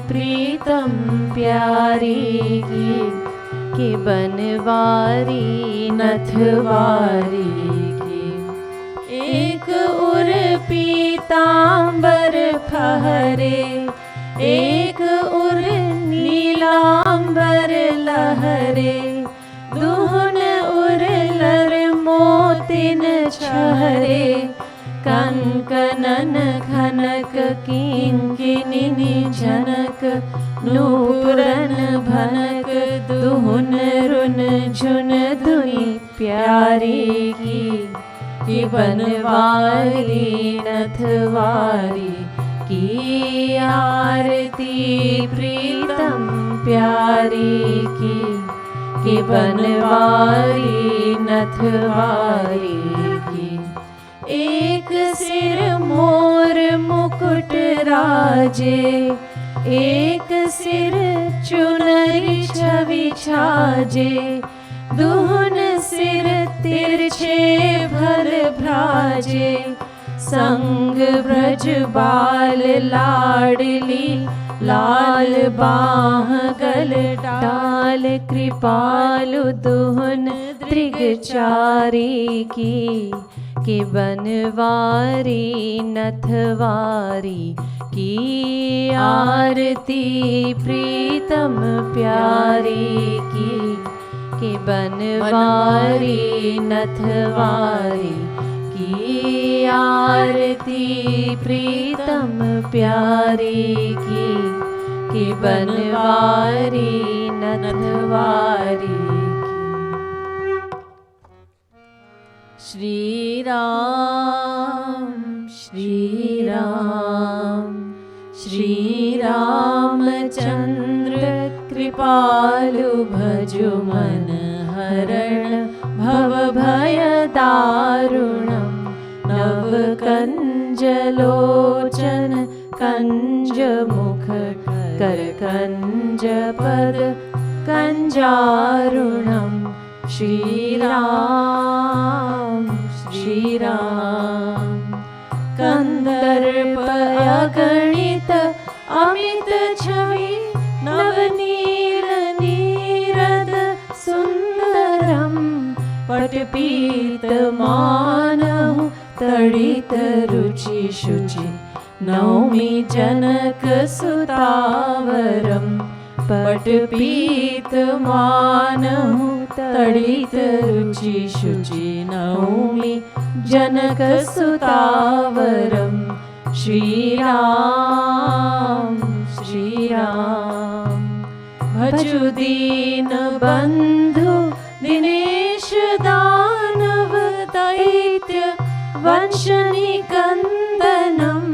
प्रीतम प्यारी की बनवारी नथवारी की। एक उर पीतांबर फहरे, एक उर नीलांबर लहरे, दुहुन उर लर मोतिन छहरे। कनकनन खनक किंकिनी झनक, नूपुरन भनक, दुहुन रुन झुन धुनी प्यारी की बनवारी नथवारी की। आरती प्रीतम प्यारी की बनवारी नथवारी की। एक सिर मोर मुकुट राजे, एक सिर चुनरी छवि छाजे, दुहुन सिर तिरछे भर भ्राजे। संग ब्रज बाल लाडली, लाल बाह गल डाल, कृपालु दुहुन दृगचारी की बनवारी नथवारी की। आरती प्रीतम प्यारी की बनवारी नथवारी की। आरती प्रीतम प्यारी की बनवारी नथवारी की। श्री राम श्री राम श्री रामचंद्र कृपालु भजु मन हरण भव भय दारुणम। नव कंज लोचन कंज मुख कर कंज पद कंजारुणम। श्री राम श्री राम कंदर्प अगणित अमित छवि नवनील नीरद सुंदरम। पटपीत मानहु तडित रुचि शुचि नौमि जनक सुतावरम। पटपीत मानहु तडित रुचि शुचि नौमि जनक सुतावरम। श्री राम भजु दीन बंधु दिनेश दानव दैत्य वंशनी कंदनम।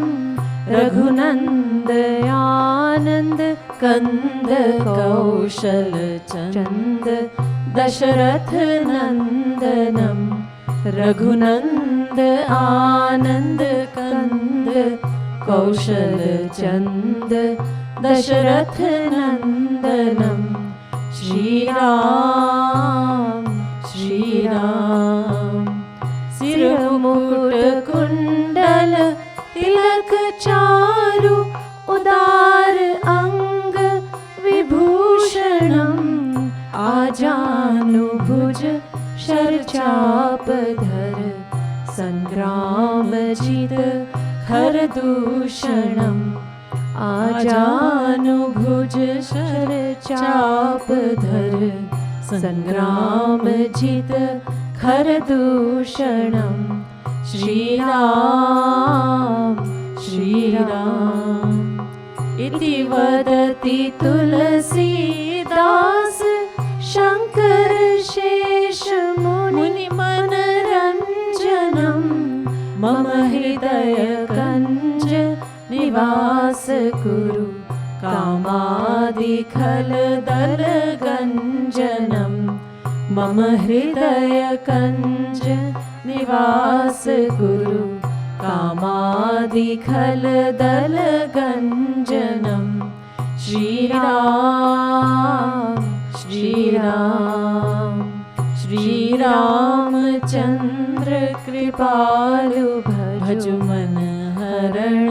रघुनंद आनंद कंद कौशल चंद दशरथ नंदनम। रघुनंद आनंद कंद कौशल चंद दशरथ नंदनम। श्री राम सिर मुकुट कुंडल तिलक चारु उदार अंग विभूषणम। आजानु भुज शरचाप धर संग्राम जित हर दूषणम। आजानु भुज शरचाप धर संग्राम जित खर दूषणम। श्री राम इति वदति तुलसीदास शंकर शेष मुनि मनरंजनम मम हृदय कंज निवास कुरु कामादिखल दल गंजनम मम हृदय कंज निवास कुरु कामादिखल दल गंजनम। श्री राम श्री राम श्री रामचंद्र कृपालु भजु मन हरण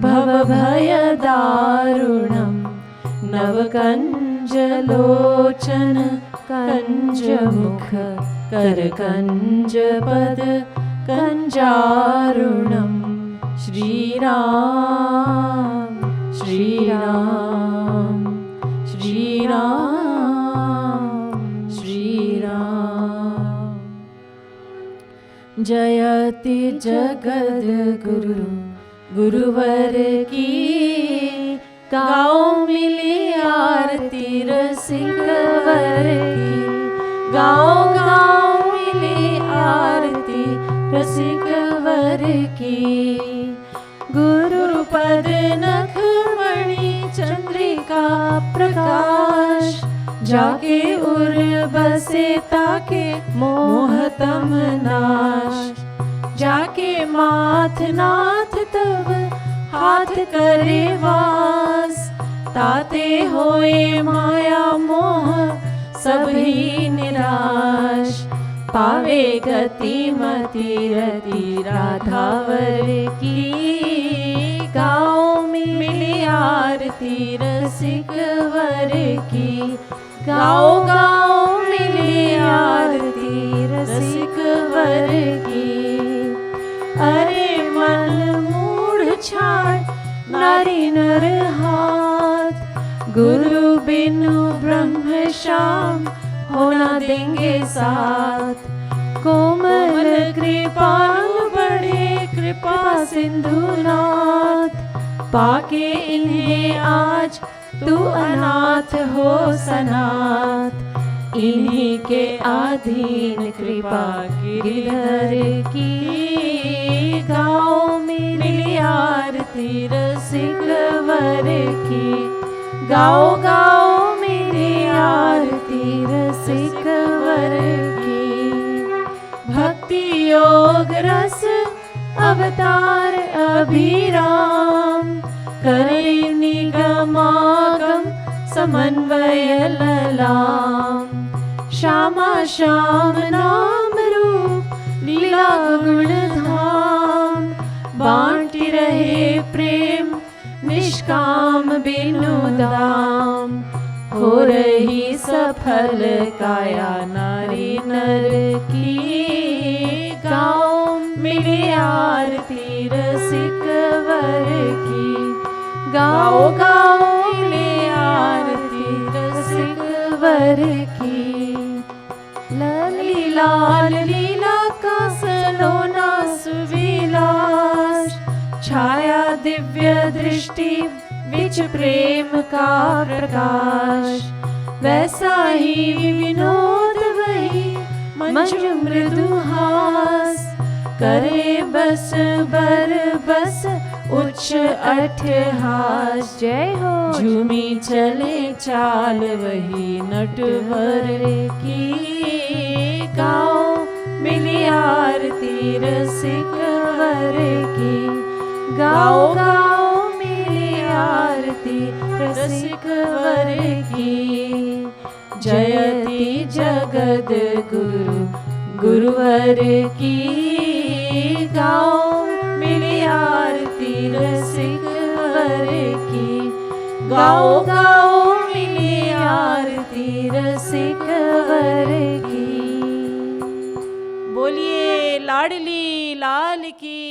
भव भय दारुणम नव कंज लोचन कंज मुख कर कंज पद कंजारुणम। श्री राम श्री राम श्री राम श्री राम। जयति जगद गुरु गुरुवर की गाओ मिली आरती रसिक वर की गाओ गाओ मिली आरती रसिक वर की। गुरुपद नखमणि चंद्रिका प्रकाश जाके उर बसे ताके मोहतम नाश जाके माथ नाथ तब हाथ करे वास ताते होए माया मोह सभी निराश पावे गति मति रति राधावर की गाओ मिली आरती रसिक वर की गाओ गाओ मिली आरती रसिक वर की। अरे मन मूढ़ छाड़ नारी नर हाथ गुरु बिनु ब्रह्म शाम होना देंगे साथ कोमल कृपालु बड़े कृपा सिंधुनाथ पाके इन्हें आज तू अनाथ हो सनाथ इन्हीं के अधीन कृपा गिरधर की गाओ मिली आरती रसिक वर की गाओ गाओ मेरी आरती रसिक वर की। भक्ति योग रस अवतार अभिराम करे निगमागम समन्वय ललाम श्यामा श्याम नाम रूप लीला गुण धाम बांटी रहे प्रेम निष्काम बिनु दाम हो रही सफल काया नारी नर की गाओ मिली आरती रसिक वर की गाओ गाओ मिली आरती रसिक वर की। लली लाल लीला का सलोना सुविलास छाया दिव्य दृष्टि विच प्रेम का प्रकाश वैसा ही विनोद वही मंजु मृदु हास करे बस बर बस उच्च अट्ठहास। जय हो झूमी चले चाल वही नटवर की गाओ मिली आरती रसिक वर की गाओ गाओ मिली आरती रसिक वर की। जयति जगद गुरु गुरुवर की गाओ मिली आरती रसिक वर की गाओ गाओ मिली आरती रसिक वर की। बोलिए लाडली लाल की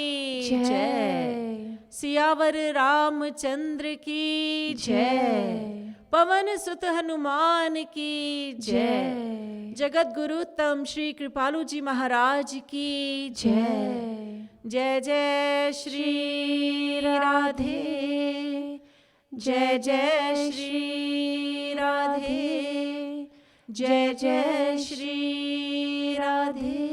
जय सियावर रामचंद्र की जय पवन सुत हनुमान की जय जगत गुरु तम श्री कृपालु जी महाराज की जय जय जय श्री राधे जय जय श्री राधे, जय जय Shri Radhe.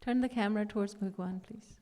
Turn the camera towards Bhagwan, please.